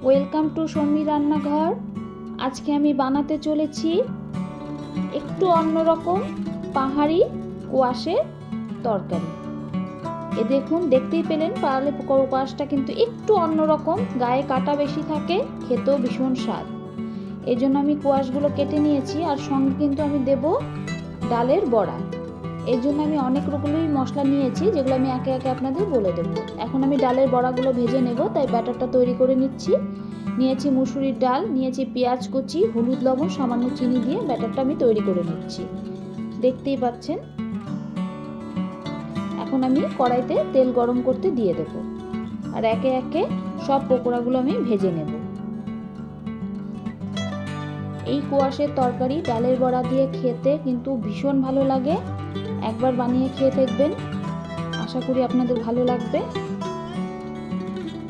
Welcome to Sharmi রান্নাঘর। আজকে আমি বানাতে চলেছি একটু অন্যরকম পাহাড়ি কোয়াশের তরকারি। এ দেখুন, দেখতেই পেলেন পাহাড়ি কোয়াশটা কিন্তু একটু অন্যরকম, গায়ে কাটা বেশি থাকে, খেতেও ভীষণ স্বাদ। এই জন্য আমি কোয়াশগুলো কেটে নিয়েছি, আর সঙ্গে কিন্তু আমি দেব ডালের বড়া। এই জন্য আমি অনেক রকমই মশলা নিয়েছি, যেগুলো আমি একে একে আপনাদের বলে দেবো। এখন আমি ডালের বড়াগুলো ভেজে নেব, তাই ব্যাটারটা তৈরি করে নিচ্ছি। নিয়েছি মুসুরির ডাল, নিয়েছি পেঁয়াজ কুচি, হলুদ লবণ, সামান্য চিনি দিয়ে ব্যাটারটা আমি তৈরি করে নিচ্ছি, দেখতেই পাচ্ছেন। এখন আমি কড়াইতে তেল গরম করতে দিয়ে দেব, আর একে একে সব পকোড়াগুলো আমি ভেজে নেব। এই কোয়াশের তরকারি ডালের বড়া দিয়ে খেতে কিন্তু ভীষণ ভালো লাগে। একবার বানিয়ে খেয়ে দেখবেন, আশা করি আপনাদের ভালো লাগবে।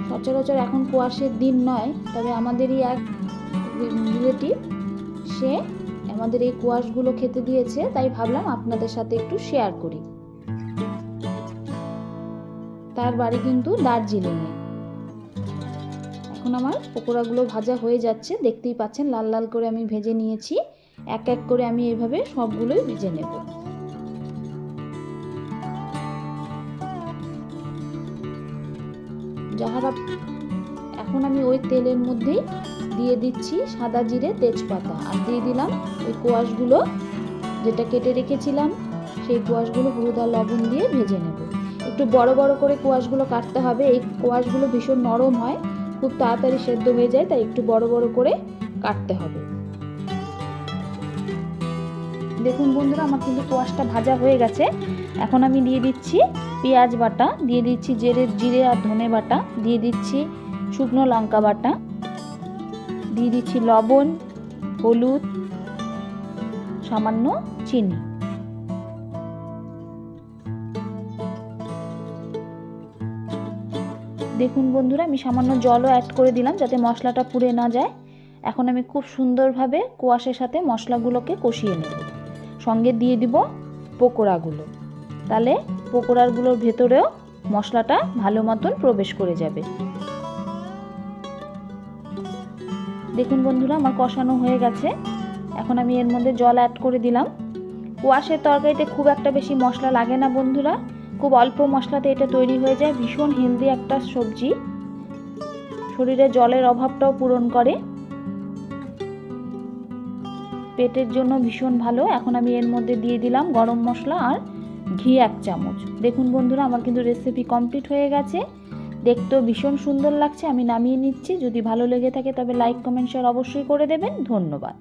সচরাচর এখন কোয়াশের দিন নয়, তবে আমাদেরই এক রিলেটিভ, সে আমাদের এই কোয়াশগুলো খেতে দিয়েছে, তাই ভাবলাম আপনাদের সাথে একটু শেয়ার করি। তার বাড়ি কিন্তু দার্জিলিংয়ে। এখন আমার পকোড়াগুলো ভাজা হয়ে যাচ্ছে, দেখতেই পাচ্ছেন লাল লাল করে আমি ভেজে নিয়েছি। এক এক করে আমি এইভাবে সবগুলোই ভেজে নেব। যাহারা এখন আমি ওই তেলের মধ্যেই দিয়ে দিচ্ছি সাদা জিরে, তেজপাতা, আর দিয়ে দিলাম ওই কোয়াশগুলো যেটা কেটে রেখেছিলাম, সেই কোয়াশগুলো হলুদ আর লবণ দিয়ে ভেজে নেব। একটু বড় বড় করে কোয়াশগুলো কাটতে হবে, এই কোয়াশগুলো ভীষণ নরম হয়, খুব তাড়াতাড়ি সেদ্ধ হয়ে যায়, তাই একটু বড় বড় করে কাটতে হবে। দেখুন বন্ধুরা, আমার কিন্তু কোয়াশটা ভাজা হয়ে গেছে। এখন আমি দিয়ে দিচ্ছি পেঁয়াজ বাটা, দিয়ে দিচ্ছি জিরে আর ধনে বাটা, দিয়ে দিচ্ছি শুকনো লঙ্কা বাটা, দিয়ে দিচ্ছি লবণ, হলুদ, সামান্য চিনি। দেখুন বন্ধুরা, আমি সামান্য জলও অ্যাড করে দিলাম যাতে মশলাটা পুড়ে না যায়। এখন আমি খুব সুন্দরভাবে কোয়াশের সাথে মশলাগুলোকে কষিয়ে নেব। সঙ্গে দিয়ে দিব পকোড়াগুলো, তাহলে পকোড়াগুলোর ভেতরেও মশলাটা ভালো মতন প্রবেশ করে যাবে। দেখুন বন্ধুরা, আমার কষানো হয়ে গেছে। এখন আমি এর মধ্যে জল অ্যাড করে দিলাম। কোয়াশের তরকারিতে খুব একটা বেশি মশলা লাগে না বন্ধুরা, খুব অল্প মশলাতে এটা তৈরি হয়ে যায়। ভীষণ হেলদি একটা সবজি, শরীরে জলের অভাবটাও পূরণ করে, পেটের জন্য ভীষণ ভালো। এখন আমি এর মধ্যে দিয়ে দিলাম গরম মশলা আর ঘি 1 চামচ। দেখুন বন্ধুরা, আমার কিন্তু রেসিপি কমপ্লিট হয়ে গেছে, দেখতেও ভীষণ সুন্দর লাগছে। আমি নামিয়ে নিচ্ছি। যদি ভালো লেগে থাকে তবে লাইক, কমেন্ট, শেয়ার অবশ্যই করে দেবেন। ধন্যবাদ।